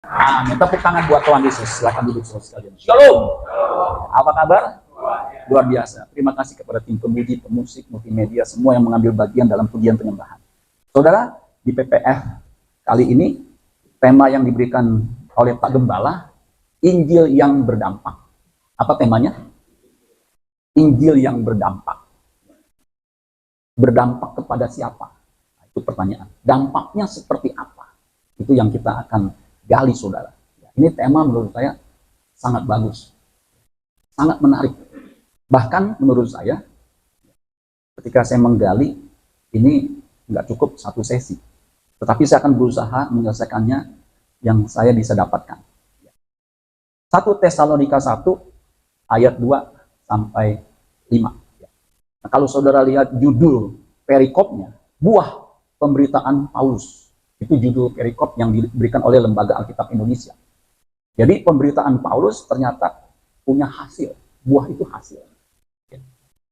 Amin. Tepuk tangan buat Tuhan Yesus. Silakan duduk sekalian. Shalom. Apa kabar? Luar biasa. Terima kasih kepada tim pemuji, pemusik, multimedia, semua yang mengambil bagian dalam pujian penyembahan. Saudara, di PPF kali ini, tema yang diberikan oleh Pak Gembala, Injil yang berdampak. Apa temanya? Injil yang berdampak. Berdampak kepada siapa? Itu pertanyaan. Dampaknya seperti apa? Itu yang kita akan gali, saudara. Ini tema menurut saya sangat bagus, sangat menarik. Bahkan menurut saya, ketika saya menggali, ini nggak cukup satu sesi, tetapi saya akan berusaha menyelesaikannya yang saya bisa dapatkan. 1 Tesalonika 1 ayat 2 sampai 5. Nah, kalau saudara lihat judul perikopnya, buah pemberitaan Paulus. Itu judul perikop yang diberikan oleh Lembaga Alkitab Indonesia. Jadi pemberitaan Paulus ternyata punya hasil. Buah itu hasil.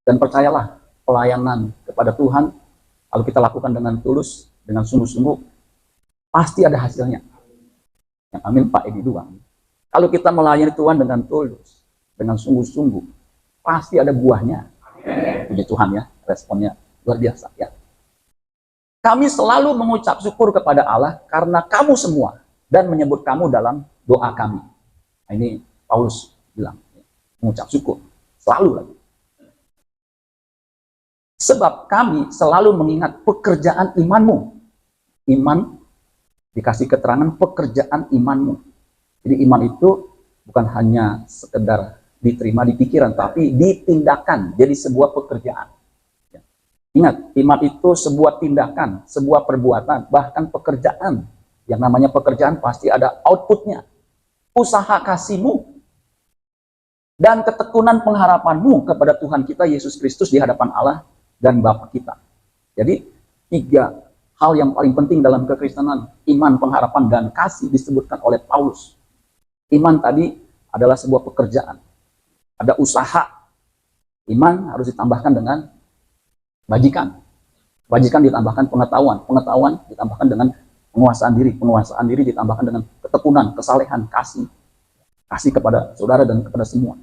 Dan percayalah, pelayanan kepada Tuhan, kalau kita lakukan dengan tulus, dengan sungguh-sungguh, pasti ada hasilnya. Yang amin Pak Edi Duang. Kalau kita melayani Tuhan dengan tulus, dengan sungguh-sungguh, pasti ada buahnya. Puji Tuhan ya, responnya luar biasa ya. Kami selalu mengucap syukur kepada Allah karena kamu semua dan menyebut kamu dalam doa kami. Nah, ini Paulus bilang, mengucap syukur selalu lagi. Sebab kami selalu mengingat pekerjaan imanmu. Iman dikasih keterangan pekerjaan imanmu. Jadi iman itu bukan hanya sekedar diterima di pikiran, tapi ditindakan jadi sebuah pekerjaan. Ingat, iman itu sebuah tindakan, sebuah perbuatan, bahkan pekerjaan. Yang namanya pekerjaan pasti ada outputnya. Usaha kasihmu dan ketekunan pengharapanmu kepada Tuhan kita Yesus Kristus di hadapan Allah dan Bapa kita. Jadi 3 hal yang paling penting dalam kekristenan, iman, pengharapan, dan kasih disebutkan oleh Paulus. Iman tadi adalah sebuah pekerjaan. Ada usaha. Iman harus ditambahkan dengan bajikan. Bajikan ditambahkan pengetahuan. Pengetahuan ditambahkan dengan penguasaan diri. Penguasaan diri ditambahkan dengan ketekunan, kesalehan, kasih. Kasih kepada saudara dan kepada semua.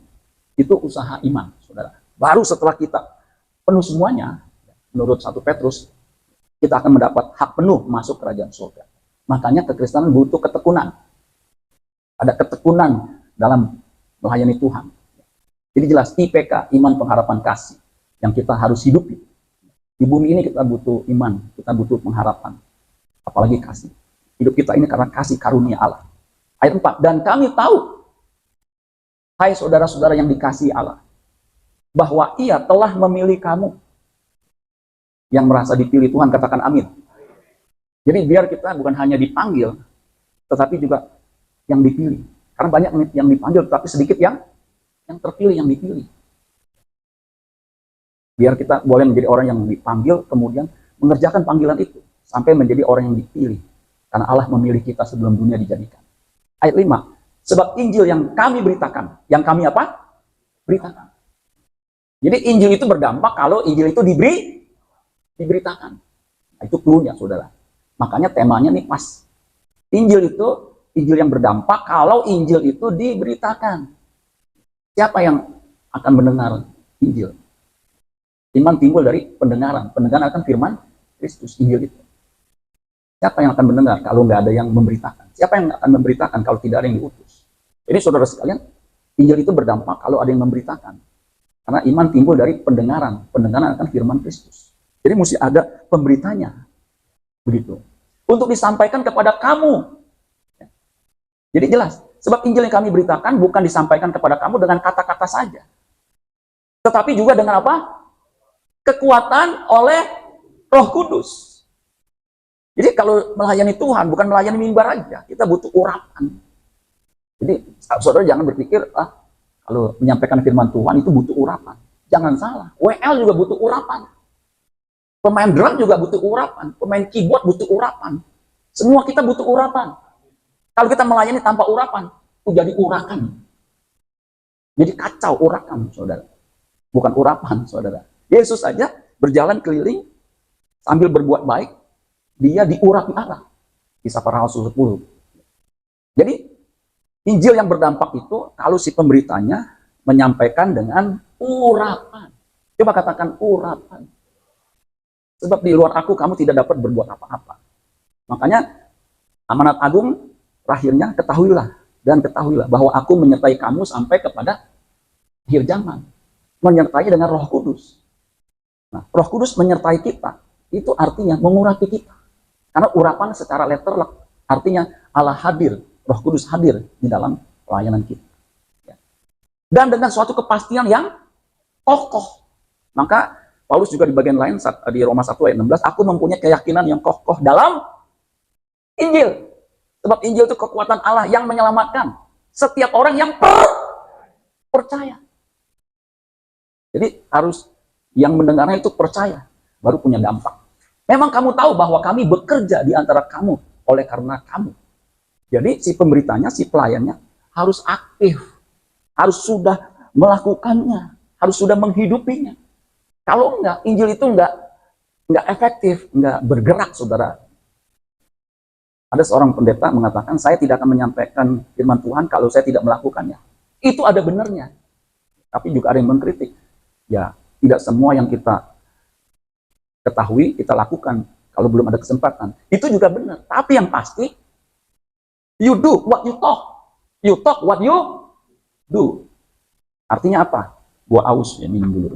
Itu usaha iman, saudara. Baru setelah kita penuh semuanya, menurut 1 Petrus, kita akan mendapat hak penuh masuk kerajaan surga. Makanya kekristenan butuh ketekunan. Ada ketekunan dalam melayani Tuhan. Jadi jelas IPK, iman, pengharapan, kasih, yang kita harus hidupi. Di bumi ini kita butuh iman, kita butuh pengharapan, apalagi kasih. Hidup kita ini karena kasih karunia Allah. Ayat 4, dan kami tahu, hai saudara-saudara yang dikasihi Allah, bahwa Ia telah memilih kamu. Yang merasa dipilih Tuhan, katakan amin. Jadi biar kita bukan hanya dipanggil, tetapi juga yang dipilih. Karena banyak yang dipanggil, tetapi sedikit yang terpilih, yang dipilih. Biar kita boleh menjadi orang yang dipanggil, kemudian mengerjakan panggilan itu, sampai menjadi orang yang dipilih. Karena Allah memilih kita sebelum dunia dijadikan. Ayat 5, sebab Injil yang kami beritakan, yang kami apa? Beritakan. Jadi Injil itu berdampak kalau Injil itu diberitakan. Nah, itu clue-nya, saudara. Makanya temanya nih pas. Injil itu, Injil yang berdampak kalau Injil itu diberitakan. Siapa yang akan mendengar Injil? Iman timbul dari pendengaran. Pendengaran akan firman Kristus, Injil itu. Siapa yang akan mendengar kalau nggak ada yang memberitakan? Siapa yang akan memberitakan kalau tidak ada yang diutus? Jadi saudara sekalian, Injil itu berdampak kalau ada yang memberitakan. Karena iman timbul dari pendengaran. Pendengaran akan firman Kristus. Jadi mesti ada pemberitanya. Begitu. Untuk disampaikan kepada kamu. Jadi jelas. Sebab Injil yang kami beritakan bukan disampaikan kepada kamu dengan kata-kata saja. Tetapi juga dengan apa? Kekuatan oleh Roh Kudus. Jadi kalau melayani Tuhan bukan melayani mimbar aja, kita butuh urapan. Jadi saudara jangan berpikir kalau menyampaikan firman Tuhan itu butuh urapan. Jangan salah. WL juga butuh urapan. Pemain drum juga butuh urapan. Pemain keyboard butuh urapan. Semua kita butuh urapan. Kalau kita melayani tanpa urapan, itu jadi urakan. Jadi kacau urakan, saudara. Bukan urapan, saudara. Yesus saja berjalan keliling sambil berbuat baik, dia diurapi Allah. Kisah para Rasul 10. Jadi Injil yang berdampak itu kalau si pemberitanya menyampaikan dengan urapan. Coba katakan urapan. Sebab di luar aku kamu tidak dapat berbuat apa-apa. Makanya amanat agung terakhirnya ketahuilah bahwa aku menyertai kamu sampai kepada akhir zaman. Menyertai dengan Roh Kudus. Nah, Roh Kudus menyertai kita. Itu artinya mengurapi kita. Karena urapan secara letterlek artinya Allah hadir, Roh Kudus hadir di dalam pelayanan kita. Dan dengan suatu kepastian yang kokoh. Maka Paulus juga di bagian lain di Roma 1 ayat 16, aku mempunyai keyakinan yang kokoh dalam Injil. Sebab Injil itu kekuatan Allah yang menyelamatkan setiap orang yang percaya. Jadi harus yang mendengarnya itu percaya, baru punya dampak. Memang kamu tahu bahwa kami bekerja di antara kamu oleh karena kamu. Jadi si pemberitanya, si pelayannya harus aktif, harus sudah melakukannya, harus sudah menghidupinya. Kalau enggak, Injil itu enggak efektif, enggak bergerak, saudara. Ada seorang pendeta mengatakan, saya tidak akan menyampaikan firman Tuhan kalau saya tidak melakukannya. Itu ada benarnya. Tapi juga ada yang mengkritik. Ya, tidak semua yang kita ketahui, kita lakukan kalau belum ada kesempatan. Itu juga benar. Tapi yang pasti, you do what you talk. You talk what you do. Artinya apa? Gua aus, ya minum dulu.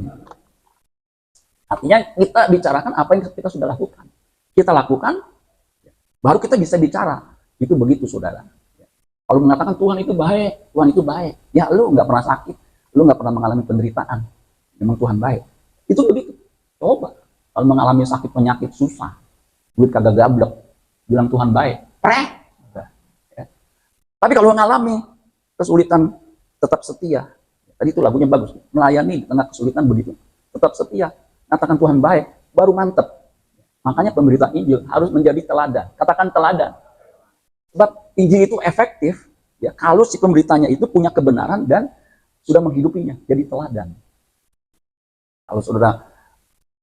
Artinya kita bicarakan apa yang kita sudah lakukan. Kita lakukan, baru kita bisa bicara. Itu begitu, saudara. Kalau mengatakan Tuhan itu baik, Tuhan itu baik. Ya, lu nggak pernah sakit. Lu nggak pernah mengalami penderitaan. Memang Tuhan baik. Itu begitu. Coba. Kalau mengalami sakit penyakit susah. Duit kagak gablek. Bilang Tuhan baik. Ya. Tapi kalau mengalami kesulitan, tetap setia. Tadi itu lagunya bagus. Melayani di tengah kesulitan begitu. Tetap setia. Katakan Tuhan baik. Baru mantep. Makanya pemberita Injil harus menjadi teladan. Katakan teladan. Sebab Injil itu efektif ya kalau si pemberitanya itu punya kebenaran dan sudah menghidupinya. Jadi teladan. Kalau saudara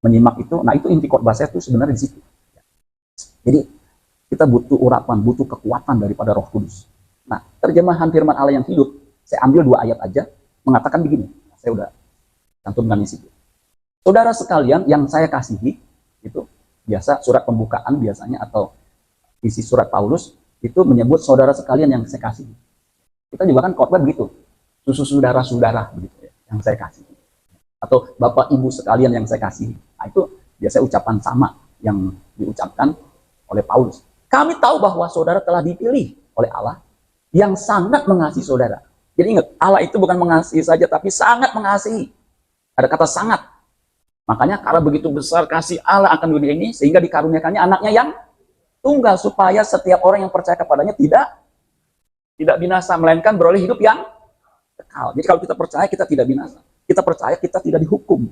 menyimak itu, nah itu inti khotbah saya itu sebenarnya di situ. Jadi kita butuh urapan, butuh kekuatan daripada Roh Kudus. Nah, terjemahan firman Allah yang hidup, saya ambil 2 ayat aja, mengatakan begini. Saya udah cantumkan di situ. Saudara sekalian yang saya kasihi, itu biasa surat pembukaan biasanya atau isi surat Paulus itu menyebut saudara sekalian yang saya kasihi. Kita juga kan khotbah begitu, susu saudara-saudara begitu ya, yang saya kasihi. Atau bapak ibu sekalian yang saya kasihi. Nah, itu biasanya ucapan sama yang diucapkan oleh Paulus. Kami tahu bahwa saudara telah dipilih oleh Allah yang sangat mengasihi saudara. Jadi ingat, Allah itu bukan mengasihi saja tapi sangat mengasihi. Ada kata sangat. Makanya karena begitu besar kasih Allah akan dunia ini sehingga dikaruniakannya anaknya yang tunggal supaya setiap orang yang percaya kepadanya tidak binasa melainkan beroleh hidup yang kekal. Jadi kalau kita percaya kita tidak binasa. Kita percaya kita tidak dihukum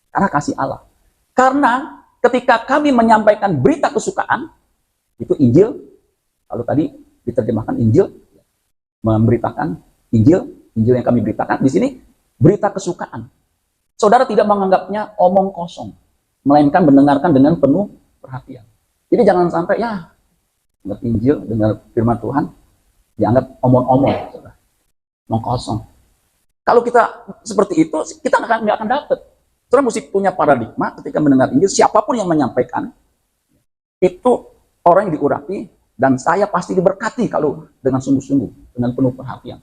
karena kasih Allah. Karena ketika kami menyampaikan berita kesukaan, itu Injil, kalau tadi diterjemahkan Injil, memberitakan Injil yang kami beritakan, di sini berita kesukaan. Saudara tidak menganggapnya omong kosong, melainkan mendengarkan dengan penuh perhatian. Jadi jangan sampai ya, dengar Injil, dengar firman Tuhan, dianggap omong-omong, omong kosong. Kalau kita seperti itu, kita nggak akan dapat. Saudara mesti punya paradigma ketika mendengar Injil, siapapun yang menyampaikan, itu orang yang diurapi, dan saya pasti diberkati kalau dengan sungguh-sungguh, dengan penuh perhatian.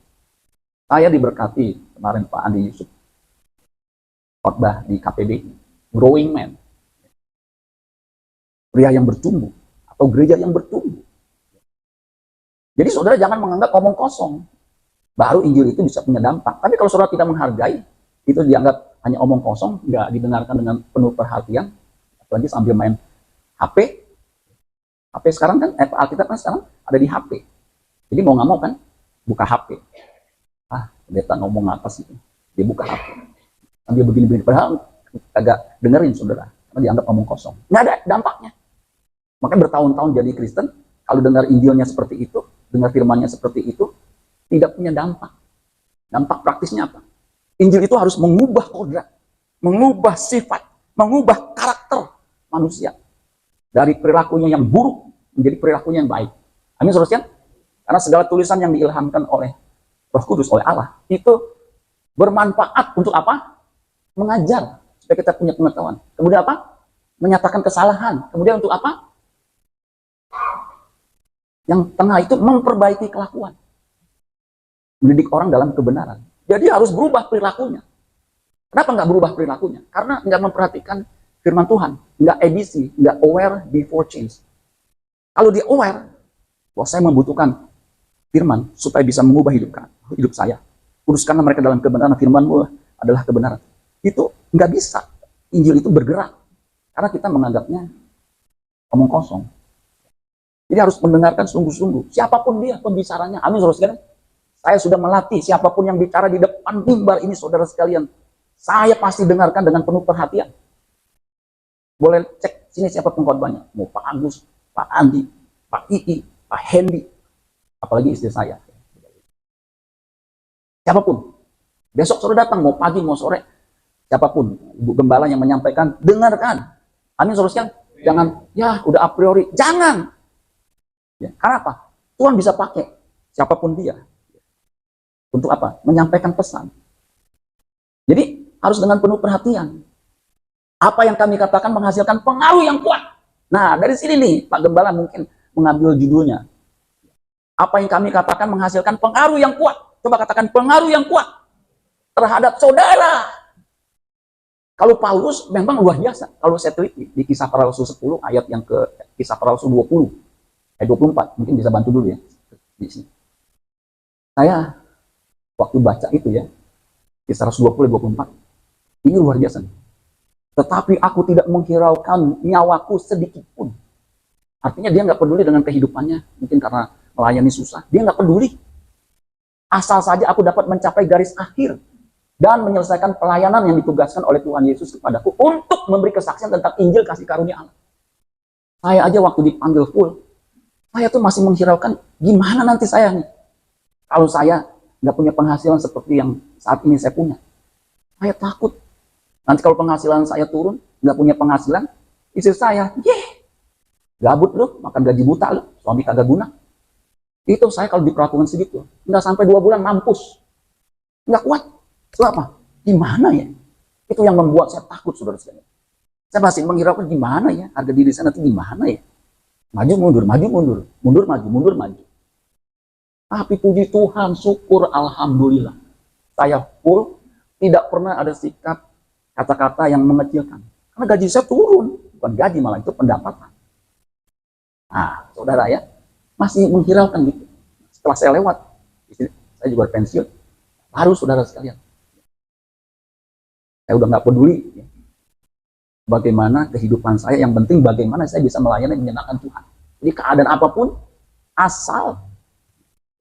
Saya diberkati kemarin Pak Andi Yusuf, khotbah di KPB, growing man. Pria yang bertumbuh, atau gereja yang bertumbuh. Jadi saudara jangan menganggap omong kosong. Baru Injil itu bisa punya dampak. Tapi kalau saudara tidak menghargai, itu dianggap hanya omong kosong, nggak didengarkan dengan penuh perhatian, apalagi sambil main HP. HP sekarang kan, Alkitab kan sekarang ada di HP. Jadi mau nggak mau kan, buka HP. Pendeta ngomong apa sih? Dia buka HP. Sambil begini-begini. Padahal agak dengerin saudara. Karena dianggap omong kosong. Nggak ada dampaknya. Makanya bertahun-tahun jadi Kristen, kalau dengar Injilnya seperti itu, dengar firmannya seperti itu, tidak punya dampak. Dampak praktisnya apa? Injil itu harus mengubah kodrat, mengubah sifat, mengubah karakter manusia. Dari perilakunya yang buruk menjadi perilakunya yang baik. Amin, saudara sekalian? Karena segala tulisan yang diilhamkan oleh Roh Kudus, oleh Allah, itu bermanfaat untuk apa? Mengajar, supaya kita punya pengetahuan. Kemudian apa? Menyatakan kesalahan. Kemudian untuk apa? Yang tengah itu memperbaiki kelakuan. Mendidik orang dalam kebenaran. Jadi harus berubah perilakunya. Kenapa nggak berubah perilakunya? Karena nggak memperhatikan firman Tuhan. Nggak ABC, nggak aware before change. Kalau dia aware, bahwa saya membutuhkan firman supaya bisa mengubah hidup saya. Kuduskanlah mereka dalam kebenaran, firman-Mu adalah kebenaran. Itu nggak bisa. Injil itu bergerak. Karena kita menganggapnya omong kosong. Jadi harus mendengarkan sungguh-sungguh. Siapapun dia pembicaranya. Amin, saudara-saudara. Saya sudah melatih siapapun yang bicara di depan mimbar ini, saudara sekalian. Saya pasti dengarkan dengan penuh perhatian. Boleh cek sini siapa pengkhotbahnya. Mau Pak Agus, Pak Andi, Pak Ii, Pak Hendy. Apalagi istri saya. Siapapun. Besok sore datang, mau pagi, mau sore. Siapapun. Ibu Gembala yang menyampaikan, dengarkan. Amin, saudara sekalian. Jangan, ya udah a priori. Jangan. Ya, karena apa? Tuhan bisa pakai siapapun dia. Untuk apa? Menyampaikan pesan. Jadi harus dengan penuh perhatian. Apa yang kami katakan menghasilkan pengaruh yang kuat. Nah, dari sini nih Pak Gembala mungkin mengambil judulnya. Apa yang kami katakan menghasilkan pengaruh yang kuat. Coba katakan pengaruh yang kuat terhadap saudara. Kalau Paulus memang luar biasa. Kalau saya teliti di Kisah Para Rasul 10 ayat yang ke Kisah Para Rasul 20 ayat 24, mungkin bisa bantu dulu ya di sini. Saya waktu baca itu ya, Kisah Rasul 20 24, ini luar biasa. Tetapi aku tidak menghiraukan nyawaku sedikit pun. Artinya dia nggak peduli dengan kehidupannya, mungkin karena melayani susah. Dia nggak peduli. Asal saja aku dapat mencapai garis akhir dan menyelesaikan pelayanan yang ditugaskan oleh Tuhan Yesus kepadaku untuk memberi kesaksian tentang Injil kasih karunia Allah. Saya aja waktu dipanggil full, saya tuh masih menghiraukan gimana nanti saya nih. Kalau saya nggak punya penghasilan seperti yang saat ini saya punya. Saya takut. Nanti kalau penghasilan saya turun, nggak punya penghasilan, istri saya, gabut loh, makan gaji buta loh, suami kagak guna. Itu saya kalau diperlakukan segitu, nggak sampai 2 bulan mampus. Nggak kuat. Itu apa? Gimana ya? Itu yang membuat saya takut, saudara-saudara. Saya masih menghiraukan gimana ya, harga diri saya nanti gimana ya. Maju mundur, maju mundur, mundur maju, mundur maju. Tapi puji Tuhan, syukur, alhamdulillah. Saya full, tidak pernah ada sikap kata-kata yang mengecilkan. Karena gaji saya turun, bukan gaji malah itu pendapatan. Nah, saudara ya, masih menghiraukan gitu. Setelah saya lewat, saya juga pensiun, baru saudara sekalian. Saya udah nggak peduli ya, bagaimana kehidupan saya, yang penting bagaimana saya bisa melayani dan menyenangkan Tuhan. Jadi keadaan apapun, asal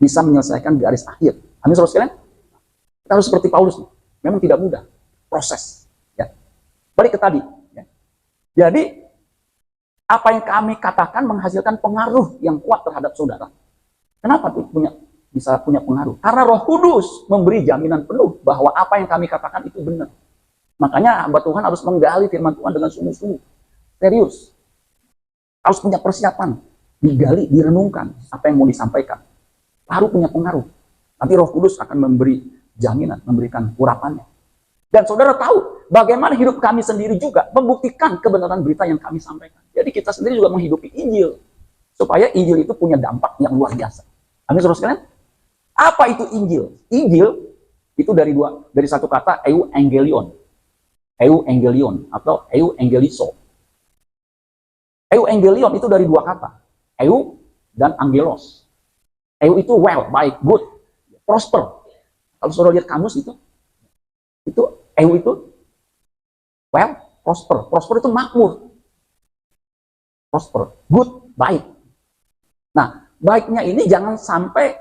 bisa menyelesaikan garis akhir. Amin, saudara sekalian. Kita harus seperti Paulus. Memang tidak mudah. Proses. Ya. Balik ke tadi. Ya. Jadi, apa yang kami katakan menghasilkan pengaruh yang kuat terhadap saudara. Kenapa tuh bisa punya pengaruh? Karena Roh Kudus memberi jaminan penuh bahwa apa yang kami katakan itu benar. Makanya hamba Tuhan harus menggali firman Tuhan dengan sungguh-sungguh. Serius. Harus punya persiapan. Digali, direnungkan apa yang mau disampaikan. Baru punya pengaruh. Nanti Roh Kudus akan memberi jaminan, memberikan urapannya. Dan saudara tahu bagaimana hidup kami sendiri juga membuktikan kebenaran berita yang kami sampaikan. Jadi kita sendiri juga menghidupi Injil. Supaya Injil itu punya dampak yang luar biasa. Amin, saudara sekalian. Apa itu Injil? Injil itu dari satu kata euangelion. Euangelion atau euangeliso. Euangelion itu dari 2 kata. Eu dan angelos. Eu itu well, baik, good, prosper. Kalau saudara lihat kamus itu eu itu well, prosper. Prosper itu makmur. Prosper, good, baik. Nah, baiknya ini jangan sampai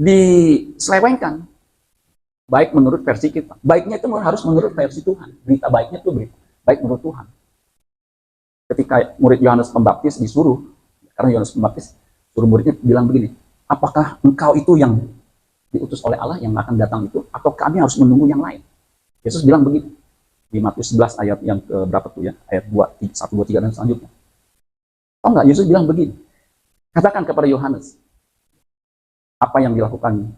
diselewengkan. Baik menurut versi kita. Baiknya itu harus menurut versi Tuhan. Berita baiknya itu baik menurut Tuhan. Ketika murid Yohanes Pembaptis disuruh, karena Yohanes Pembaptis suruh muridnya bilang begini, apakah engkau itu yang diutus oleh Allah yang akan datang itu, atau kami harus menunggu yang lain? Yesus bilang begini, di Matius 11 ayat yang ke berapa tuh ya, ayat 2, 1, 2, 3 dan selanjutnya. Oh enggak, Yesus bilang begini, katakan kepada Yohanes, Apa yang dilakukan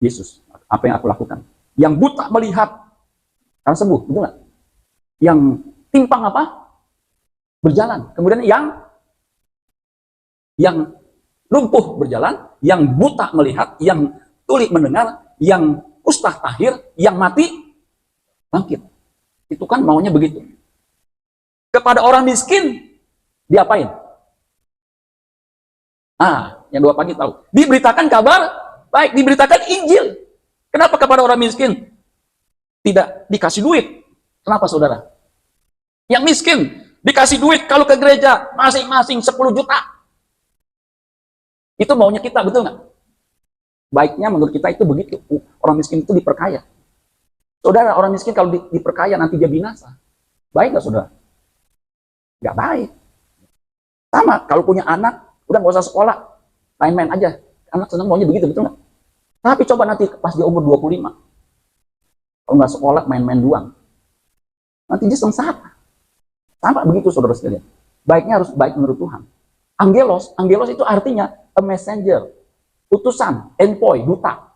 Yesus? Apa yang aku lakukan? Yang buta melihat karena sembuh, betul nggak? Yang timpang apa? Berjalan. Kemudian yang lumpuh berjalan, yang buta melihat, yang tuli mendengar, yang kusta tahir, yang mati bangkit. Itu kan maunya begitu. Kepada orang miskin diapain? Yang 2 pagi tahu. Diberitakan kabar baik, diberitakan Injil. Kenapa kepada orang miskin tidak dikasih duit? Kenapa saudara? Yang miskin dikasih duit kalau ke gereja masing-masing 10 juta. Itu maunya kita, betul nggak? Baiknya menurut kita itu begitu. Orang miskin itu diperkaya. Saudara, orang miskin kalau diperkaya nanti dia binasa. Baik nggak saudara? Nggak baik. Sama, kalau punya anak, udah nggak usah sekolah, main-main aja. Anak senang maunya begitu, betul nggak? Tapi coba nanti pas dia umur 25, kalau nggak sekolah, main-main doang. Nanti dia sengsara. Sama begitu saudara sekalian. Baiknya harus baik menurut Tuhan. Angelos itu artinya a messenger, utusan, envoy, duta,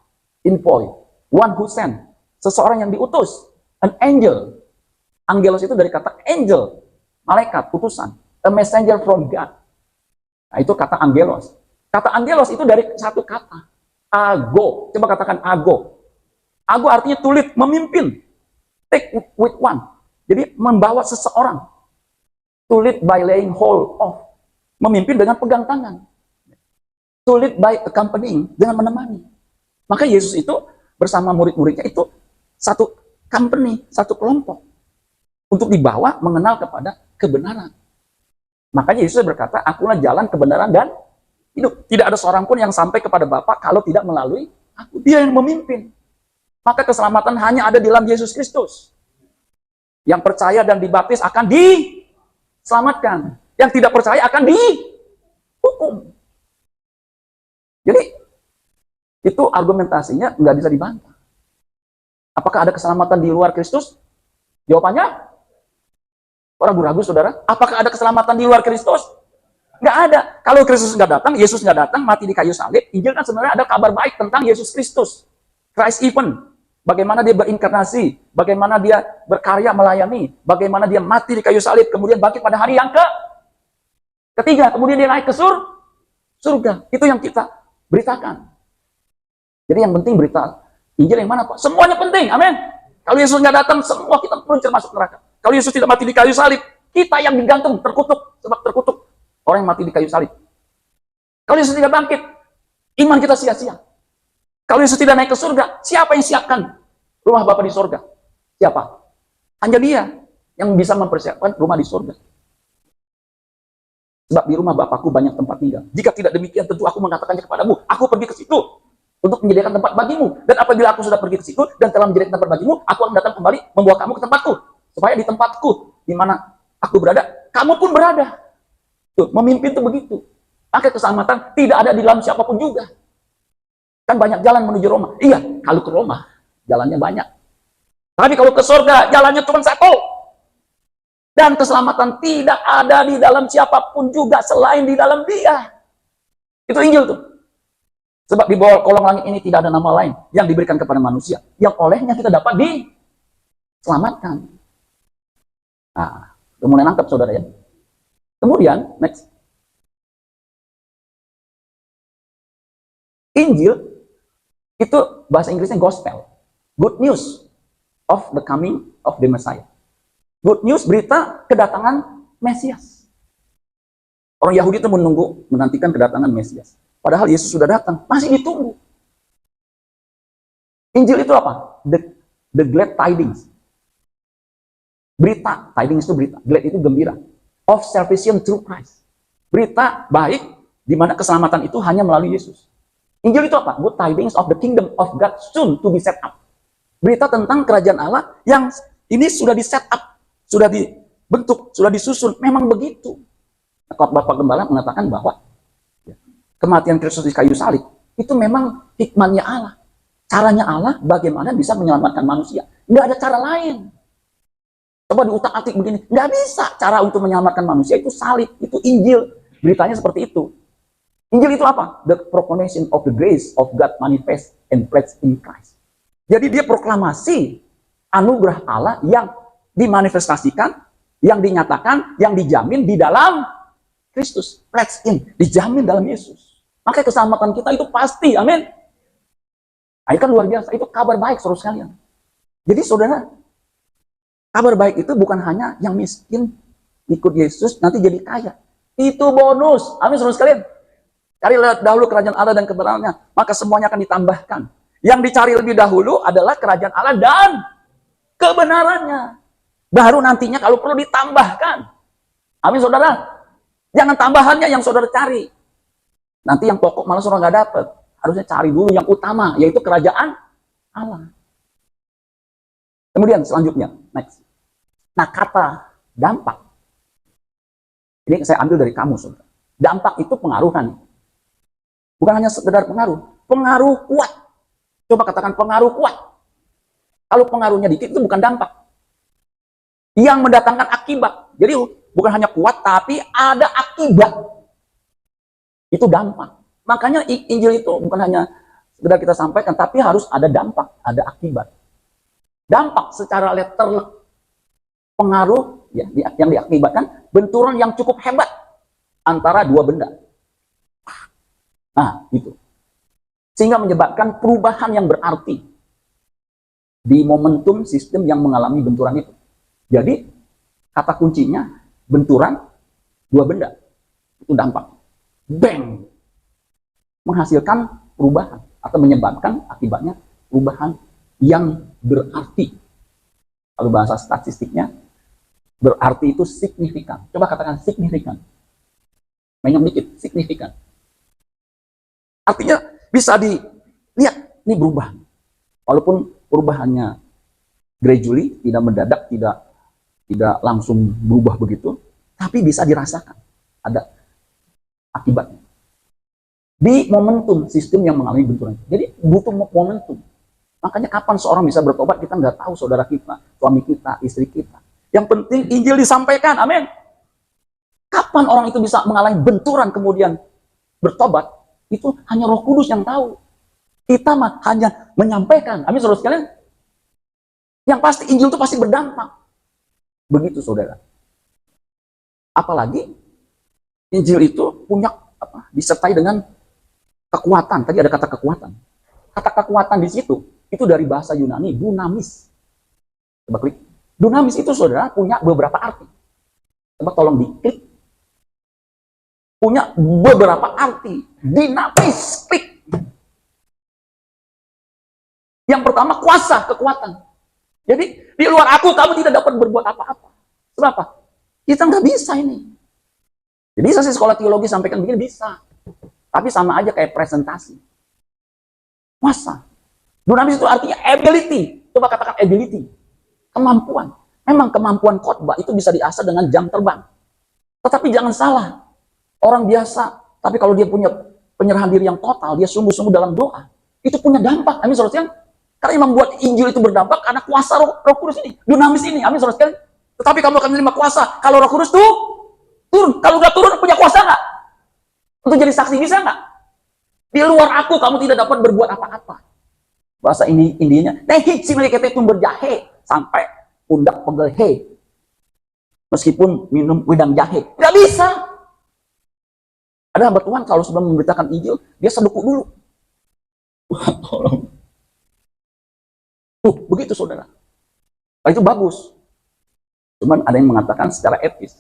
envoy, one who sent, seseorang yang diutus, an angel. Angelos itu dari kata angel, malaikat, utusan, a messenger from God. Nah, itu kata angelos. Kata angelos itu dari satu kata, ago. Coba katakan ago. Ago artinya to lead, memimpin. Take with one. Jadi membawa seseorang. To lead by laying hold of. Memimpin dengan pegang tangan. To lead by accompanying, dengan menemani. Maka Yesus itu bersama murid-muridnya itu satu company, satu kelompok. Untuk dibawa mengenal kepada kebenaran. Makanya Yesus berkata, akulah jalan, kebenaran, dan hidup. Tidak ada seorang pun yang sampai kepada Bapa kalau tidak melalui aku. Dia yang memimpin. Maka keselamatan hanya ada di dalam Yesus Kristus. Yang percaya dan dibaptis akan diselamatkan. Yang tidak percaya akan dihukum. Jadi, itu argumentasinya nggak bisa dibantah. Apakah ada keselamatan di luar Kristus? Jawabannya, ragu-ragu saudara. Apakah ada keselamatan di luar Kristus? Nggak ada. Kalau Kristus nggak datang, Yesus nggak datang, mati di kayu salib, Injil kan sebenarnya ada kabar baik tentang Yesus Kristus. Christ even. Bagaimana dia berinkarnasi, bagaimana dia berkarya melayani, bagaimana dia mati di kayu salib, kemudian bangkit pada hari yang ketiga, kemudian dia naik ke surga. Itu yang kita beritakan. Jadi yang penting berita Injil yang mana Pak? Semuanya penting, amin. Kalau Yesus nggak datang, semua kita meluncur masuk neraka. Kalau Yesus tidak mati di kayu salib, kita yang digantung, terkutuk. Sebab terkutuk orang yang mati di kayu salib. Kalau Yesus tidak bangkit, iman kita sia-sia. Kalau Yesus tidak naik ke surga, siapa yang siapkan rumah Bapa di surga? Siapa? Hanya Dia yang bisa mempersiapkan rumah di surga. Sebab di rumah Bapakku banyak tempat tinggal. Jika tidak demikian, tentu aku mengatakannya kepadamu. Aku pergi ke situ untuk menyediakan tempat bagimu. Dan apabila aku sudah pergi ke situ dan telah menyediakan tempat bagimu, aku akan datang kembali membawa kamu ke tempatku. Supaya di tempatku, di mana aku berada, kamu pun berada. Tuh, memimpin itu begitu. Maka keselamatan tidak ada di dalam siapapun juga. Kan banyak jalan menuju Roma. Iya, kalau ke Roma, jalannya banyak. Tapi kalau ke surga, jalannya cuma satu. Dan keselamatan tidak ada di dalam siapapun juga selain di dalam Dia. Itu Injil tuh. Sebab di bawah kolong langit ini tidak ada nama lain yang diberikan kepada manusia. Yang olehnya kita dapat diselamatkan. Nah, udah mulai nangkep saudara ya. Kemudian, next. Injil itu bahasa Inggrisnya gospel. Good news of the coming of the Messiah. Good news, berita kedatangan Mesias. Orang Yahudi itu menantikan kedatangan Mesias. Padahal Yesus sudah datang, masih ditunggu. Injil itu apa? The glad tidings. Berita, tidings itu berita, glad itu gembira. Of salvation through Christ. Berita baik, di mana keselamatan itu hanya melalui Yesus. Injil itu apa? Good tidings of the kingdom of God soon to be set up. Berita tentang kerajaan Allah yang ini sudah di set up, sudah dibentuk, sudah disusun. Memang begitu. Bapak Gembala mengatakan bahwa kematian Kristus di kayu salib itu memang hikmahnya Allah. Caranya Allah bagaimana bisa menyelamatkan manusia. Nggak ada cara lain. Coba diutak-atik begini. Nggak bisa cara untuk menyelamatkan manusia itu salib, itu Injil. Beritanya seperti itu. Injil itu apa? The proclamation of the grace of God manifest and pledged in Christ. Jadi dia proklamasi anugerah Allah yang dimanifestasikan, yang dinyatakan, yang dijamin di dalam Kristus. Pledged in, dijamin dalam Yesus. Makanya keselamatan kita itu pasti, amin. Nah, itu kan luar biasa, itu kabar baik saudara sekalian. Jadi saudara, kabar baik itu bukan hanya yang miskin ikut Yesus nanti jadi kaya. Itu bonus, amin saudara sekalian. Cari dahulu kerajaan Allah dan kebenarannya, maka semuanya akan ditambahkan. Yang dicari lebih dahulu adalah kerajaan Allah dan kebenarannya. Baru nantinya kalau perlu ditambahkan. Amin saudara. Jangan tambahannya yang saudara cari. Nanti yang pokok malah saudara nggak dapat. Harusnya cari dulu yang utama, yaitu kerajaan Allah. Kemudian selanjutnya, next. Nah, kata dampak. Ini saya ambil dari kamus, saudara. Dampak itu pengaruhan. Bukan hanya sekedar pengaruh, pengaruh kuat. Coba katakan pengaruh kuat. Kalau pengaruhnya dikit itu bukan dampak. Yang mendatangkan akibat. Jadi bukan hanya kuat, tapi ada akibat. Itu dampak. Makanya Injil itu bukan hanya sekedar kita sampaikan, tapi harus ada dampak, ada akibat. Dampak secara literal, pengaruh ya, yang diakibatkan benturan yang cukup hebat antara dua benda. Nah, itu. Sehingga menyebabkan perubahan yang berarti di momentum sistem yang mengalami benturan itu. Jadi, kata kuncinya, benturan dua benda. Itu dampak. Bang! Menghasilkan perubahan atau menyebabkan akibatnya perubahan yang berarti. Kalau bahasa statistiknya, berarti itu signifikan. Coba katakan signifikan. Banyak dikit, signifikan. Artinya bisa dilihat, ini berubah. Walaupun perubahannya gradually, tidak mendadak, tidak langsung berubah begitu, tapi bisa dirasakan. Ada akibatnya. Di momentum sistem yang mengalami benturan. Jadi butuh momentum. Makanya kapan seorang bisa bertobat, kita nggak tahu saudara kita, suami kita, istri kita. Yang penting Injil disampaikan, amin. Kapan orang itu bisa mengalami benturan kemudian bertobat? Itu hanya Roh Kudus yang tahu. Kita mah hanya menyampaikan. Amin saudara sekalian. Yang pasti Injil itu pasti berdampak. Begitu saudara. Apalagi Injil itu punya disertai dengan kekuatan. Tadi ada kata kekuatan. Kata kekuatan di situ itu dari bahasa Yunani dunamis. Coba klik. Dunamis itu saudara punya beberapa arti. Coba tolong diklik. Punya beberapa arti. Dinamis, klik. Yang pertama kuasa, kekuatan. Jadi di luar aku kamu tidak dapat berbuat apa-apa. Sebab apa? Kita nggak bisa ini. Jadi saya sekolah teologi sampaikan begini bisa. Tapi sama aja kayak presentasi. Kuasa. Dunamis itu artinya ability. Coba katakan ability. Kemampuan. Memang kemampuan khotbah itu bisa diasah dengan jam terbang. Tetapi jangan salah. Orang biasa, tapi kalau dia punya penyerahan diri yang total, dia sungguh-sungguh dalam doa, itu punya dampak. Amin saudara sekalian. Karena yang membuat Injil itu berdampak karena kuasa Roh Kudus ini, dunamis ini. Amin saudara sekalian. Tetapi kamu akan menerima kuasa kalau Roh Kudus tuh turun. Kalau nggak turun, punya kuasa nggak? Untuk jadi saksi bisa nggak? Di luar aku kamu tidak dapat berbuat apa-apa. Bahasa ini Indianya, nehi similekete tumber jahe sampai pundak pegel he. Meskipun minum wedang jahe, nggak bisa. Ada hamba Tuhan kalau sebelum memberitakan Injil, dia sedekuk dulu. Wah, tolong. Begitu saudara. Nah, itu bagus. Cuman ada yang mengatakan secara etis,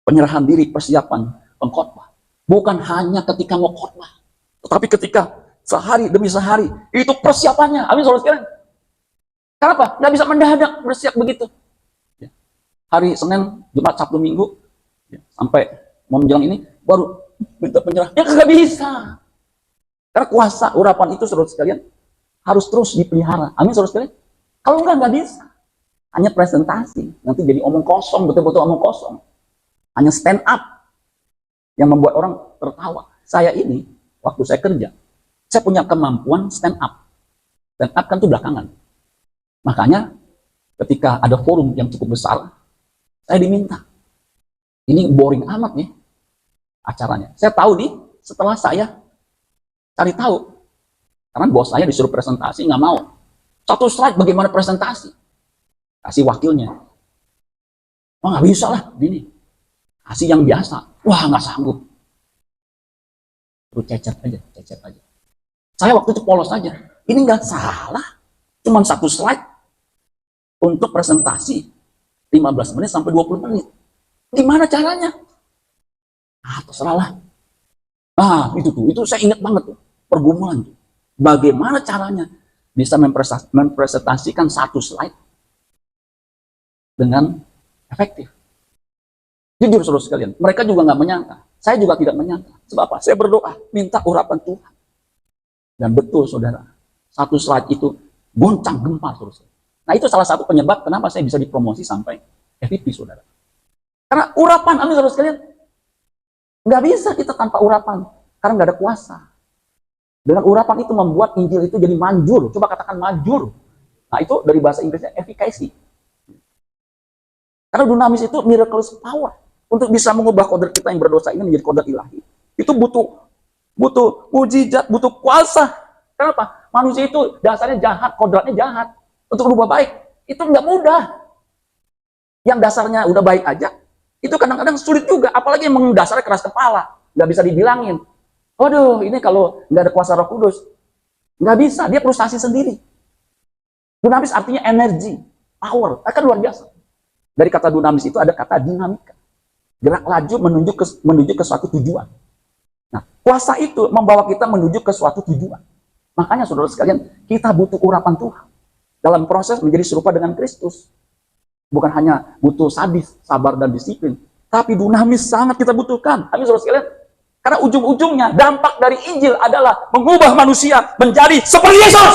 penyerahan diri, persiapan pengkhotbah, bukan hanya ketika mau khotbah, tetapi ketika sehari demi sehari, itu persiapannya. Amin saudara sekalian. Kenapa? Nggak bisa mendadak bersiap begitu. Hari Senin, Jumat, Sabtu, Minggu, sampai mau menjelang ini, baru minta penyerahan. Ya nggak bisa. Karena kuasa urapan itu saudara sekalian harus terus dipelihara. Amin saudara sekalian. Kalau nggak bisa. Hanya presentasi. Nanti jadi omong kosong, betul-betul omong kosong. Hanya stand up yang membuat orang tertawa. Saya ini, waktu saya kerja, saya punya kemampuan stand up. Stand up kan itu belakangan. Makanya ketika ada forum yang cukup besar, saya diminta. Ini boring amat nih acaranya. Saya tahu nih, setelah saya cari tahu. Karena bos saya disuruh presentasi, nggak mau. Satu slide bagaimana presentasi? Kasih wakilnya. Wah, nggak bisa lah, gini. Kasih yang biasa. Wah, nggak sanggup. Terus cecet aja. Saya waktu itu polos aja. Ini nggak salah. Cuman satu slide untuk presentasi 15 menit sampai 20 menit. Gimana caranya? Terserah lah. Itu saya ingat banget tuh, pergumulan tuh. Bagaimana caranya bisa mempresentasikan satu slide dengan efektif. Jujur saudara sekalian, mereka juga nggak menyangka. Saya juga tidak menyangka. Sebab apa? Saya berdoa, minta urapan Tuhan. Dan betul saudara, satu slide itu goncang gempa saudara. Nah itu salah satu penyebab kenapa saya bisa dipromosi sampai MVP saudara. Karena urapan, amin saudara sekalian. Nggak bisa kita tanpa urapan, karena nggak ada kuasa. Dengan urapan itu membuat Injil itu jadi manjur. Coba katakan manjur. Nah itu dari bahasa Inggrisnya efficacy. Karena dunamis itu miraculous power. Untuk bisa mengubah kodrat kita yang berdosa ini menjadi kodrat ilahi. Itu butuh mujizat, butuh kuasa. Kenapa? Manusia itu dasarnya jahat, kodratnya jahat. Untuk berubah baik, itu nggak mudah. Yang dasarnya udah baik aja, itu kadang-kadang sulit juga. Apalagi yang dasarnya keras kepala. Nggak bisa dibilangin. Waduh, ini kalau nggak ada kuasa Roh Kudus, nggak bisa. Dia frustasi sendiri. Dunamis artinya energi, power. Kan luar biasa. Dari kata dunamis itu ada kata dinamika. Gerak laju menuju ke suatu tujuan. Nah, kuasa itu membawa kita menuju ke suatu tujuan. Makanya saudara sekalian, kita butuh urapan Tuhan dalam proses menjadi serupa dengan Kristus. Bukan hanya butuh sadis, sabar, dan disiplin, tapi dunamis sangat kita butuhkan. Amin saudara sekalian. Karena ujung-ujungnya dampak dari Injil adalah mengubah manusia menjadi seperti Yesus.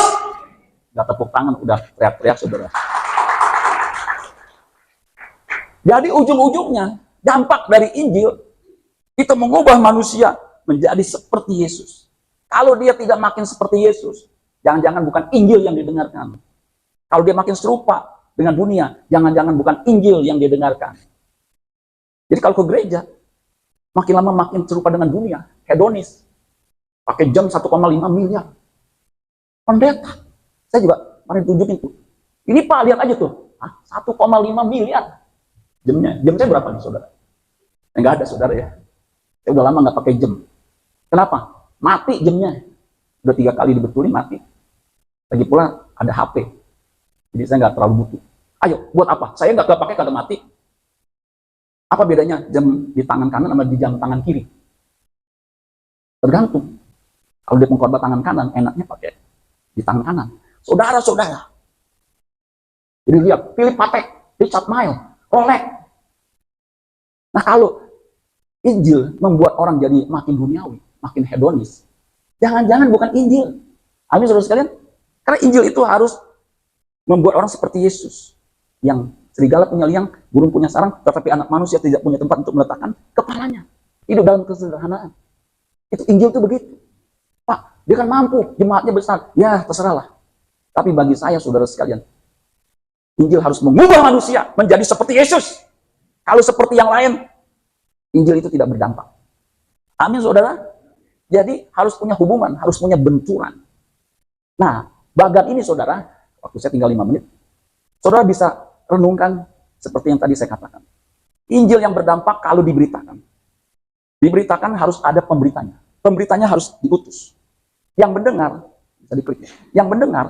Gak tepuk tangan, udah teriak-teriak saudara. Jadi ujung-ujungnya dampak dari Injil itu mengubah manusia menjadi seperti Yesus. Kalau dia tidak makin seperti Yesus, jangan-jangan bukan Injil yang didengarkan. Kalau dia makin serupa dengan dunia, jangan-jangan bukan Injil yang didengarkan. Jadi kalau ke gereja, makin lama makin serupa dengan dunia, hedonis. Pakai jam 1,5 miliar. Pendeta. Saya juga mari tunjukin tuh. Ini Pak, lihat aja tuh. 1,5 miliar. Jamnya. Jam saya berapa nih saudara? Enggak ada saudara ya. Saya udah lama nggak pakai jam. Kenapa? Mati jamnya. Udah 3 kali dibetulin mati. Lagi pula ada HP. Jadi saya nggak terlalu butuh. Ayo, buat apa? Saya nggak pakai kagak mati. Apa bedanya jam di tangan kanan sama di jam tangan kiri? Tergantung. Kalau dia pengkhotbah tangan kanan, enaknya pakai di tangan kanan. Saudara-saudara. Jadi lihat, Philip Patek, Richard Mille, Rolex. Nah kalau Injil membuat orang jadi makin duniawi, makin hedonis, jangan-jangan bukan Injil. Amin saudara sekalian. Karena Injil itu harus membuat orang seperti Yesus. Yang serigala punya liang, burung punya sarang, tetapi anak manusia tidak punya tempat untuk meletakkan kepalanya. Hidup dalam kesederhanaan. Itu Injil itu begitu. Pak, dia kan mampu, jemaatnya besar. Ya, terserahlah. Tapi bagi saya, saudara sekalian, Injil harus mengubah manusia menjadi seperti Yesus. Kalau seperti yang lain, Injil itu tidak berdampak. Amin, saudara. Jadi harus punya hubungan, harus punya benturan. Nah, bagian ini, saudara, waktu saya tinggal 5 menit, saudara bisa renungkan seperti yang tadi saya katakan. Injil yang berdampak kalau diberitakan. Diberitakan harus ada pemberitanya. Pemberitanya harus diutus. Yang mendengar, bisa diklik. Yang mendengar,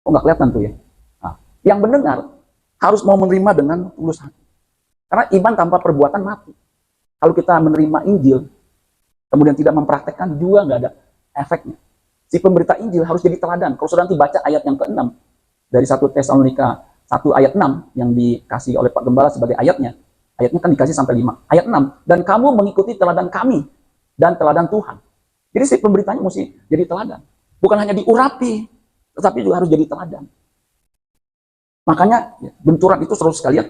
nggak kelihatan tuh ya. Nah, yang mendengar harus mau menerima dengan tulus hati. Karena iman tanpa perbuatan mati. Kalau kita menerima Injil, kemudian tidak mempraktekkan juga nggak ada efeknya. Si pemberita Injil harus jadi teladan. Kalau sudah nanti baca ayat yang ke-6 dari 1 Tesalonika 1 ayat 6 yang dikasih oleh Pak Gembala sebagai ayatnya. Ayatnya kan dikasih sampai 5. Ayat 6. Dan kamu mengikuti teladan kami dan teladan Tuhan. Jadi si pemberitanya mesti jadi teladan. Bukan hanya diurapi, tetapi juga harus jadi teladan. Makanya benturan itu terus sekalian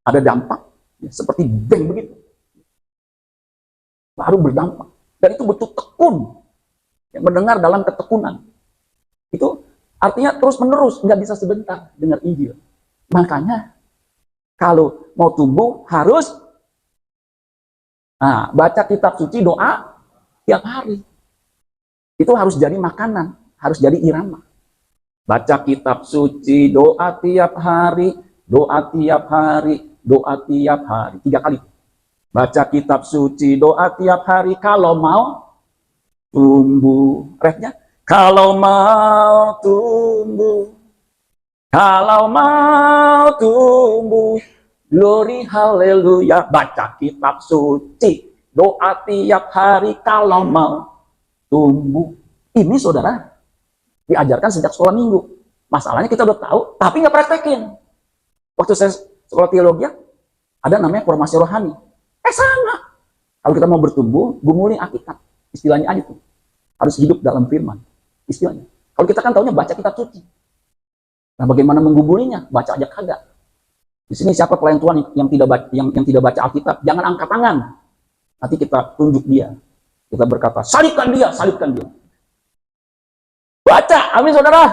ada dampak seperti beng begitu. Baru berdampak. Dan itu betul tekun. Yang mendengar dalam ketekunan. Itu artinya terus-menerus, nggak bisa sebentar dengar Injil. Makanya kalau mau tumbuh harus baca kitab suci, doa, tiap hari. Itu harus jadi makanan, harus jadi irama. Baca kitab suci, doa tiap hari, doa tiap hari, doa tiap hari. 3 kali. Baca kitab suci, doa tiap hari, kalau mau tumbuh. Refnya, kalau mau tumbuh, kalau mau tumbuh, glory haleluya. Baca kitab suci, doa tiap hari, kalau mau tumbuh. Ini saudara, diajarkan sejak sekolah minggu. Masalahnya kita udah tahu, tapi nggak praktekin. Waktu saya sekolah teologi, ada namanya formasi rohani. Sama. Kalau kita mau bertumbuh, gumuli Alkitab. Istilahnya aja tuh. Harus hidup dalam firman. Istilahnya. Kalau kita kan taunya baca kitab suci. Nah, bagaimana menggubulinya? Baca aja kagak. Di sini siapa pelayan Tuhan yang tidak baca Alkitab? Jangan angkat tangan. Nanti kita tunjuk dia. Kita berkata, salibkan dia, salibkan dia. Baca, amin saudara.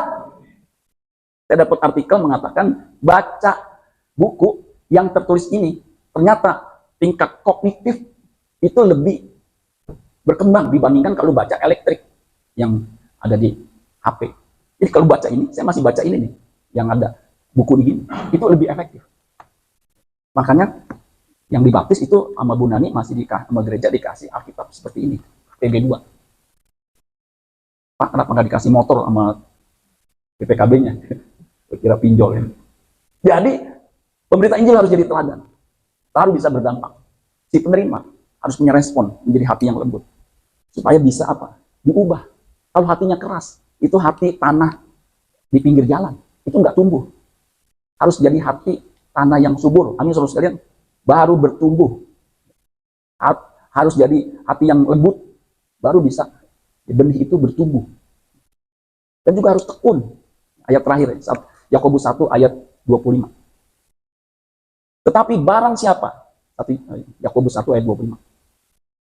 Saya dapat artikel mengatakan, baca buku yang tertulis ini, ternyata tingkat kognitif itu lebih berkembang dibandingkan kalau baca elektrik yang ada di HP. Jadi kalau baca ini, saya masih baca ini nih, yang ada buku ini, itu lebih efektif. Makanya yang dibaptis itu sama Bu Nani masih sama gereja dikasih Alkitab seperti ini, PB2. Pak, kenapa nggak dikasih motor sama PPKB-nya? Kira pinjol ya. Jadi pemberita Injil harus jadi teladan, baru bisa berdampak. Si penerima harus punya respon menjadi hati yang lembut, supaya bisa apa? Diubah. Kalau hatinya keras, itu hati tanah di pinggir jalan, itu nggak tumbuh. Harus jadi hati tanah yang subur. Amin saudara sekalian, baru bertumbuh. Harus jadi hati yang lembut, baru bisa benih itu bertumbuh. Dan juga harus tekun. Ayat terakhir, Yakobus 1 ayat 25. Tetapi barang siapa, Yakobus 1 ayat 25.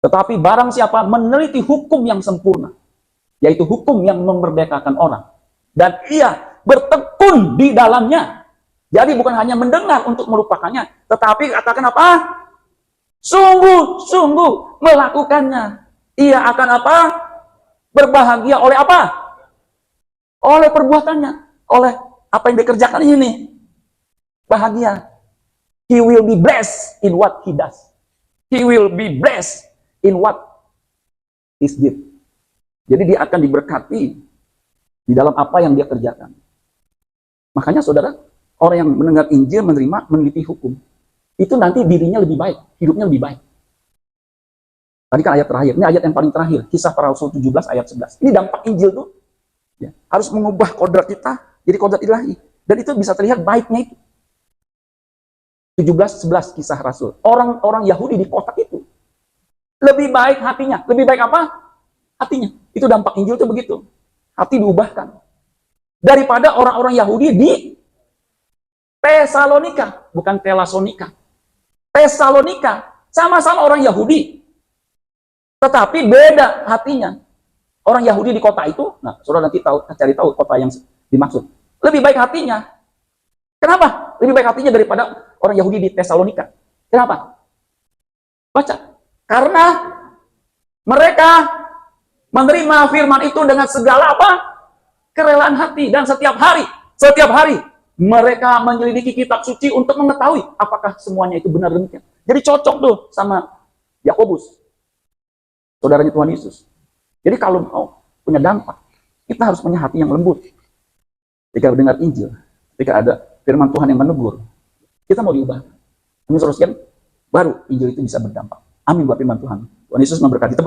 Tetapi barang siapa meneliti hukum yang sempurna, yaitu hukum yang memerdekakan orang, dan ia bertekun di dalamnya. Jadi bukan hanya mendengar untuk melupakannya, tetapi katakan apa? Sungguh-sungguh melakukannya. Ia akan apa? Berbahagia oleh apa? Oleh perbuatannya, oleh apa yang dikerjakan ini. Bahagia. He will be blessed in what he does. He will be blessed in what is did. Jadi dia akan diberkati di dalam apa yang dia kerjakan. Makanya saudara, orang yang mendengar Injil, menerima, meneliti hukum, itu nanti dirinya lebih baik, hidupnya lebih baik. Tadi kan ayat terakhir, ini ayat yang paling terakhir, Kisah Para Rasul 17 ayat 11. Ini dampak Injil tuh, ya, harus mengubah kodrat kita jadi kodrat ilahi. Dan itu bisa terlihat baiknya itu. 17-11 Kisah Rasul. Orang-orang Yahudi di kota itu lebih baik hatinya. Lebih baik apa? Hatinya. Itu dampak Injil itu begitu. Hati diubahkan. Daripada orang-orang Yahudi di Tesalonika, bukan Telasonika. Tesalonika, sama-sama orang Yahudi. Tetapi beda hatinya. Orang Yahudi di kota itu, nah, saudara nanti cari tahu kota yang dimaksud. Lebih baik hatinya. Kenapa? Lebih baik hatinya daripada orang Yahudi di Tesalonika. Kenapa? Baca. Karena mereka menerima firman itu dengan segala apa? Kerelaan hati. Dan setiap hari mereka menyelidiki kitab suci untuk mengetahui apakah semuanya itu benar demikian. Jadi cocok tuh sama Yakobus, saudaranya Tuhan Yesus. Jadi kalau mau punya dampak, kita harus punya hati yang lembut. Ketika mendengar Injil, ketika ada firman Tuhan yang menegur, kita mau diubah. Amin saudara sekalian, baru Injil itu bisa berdampak. Amin buat firman Tuhan. Tuhan Yesus memberkati.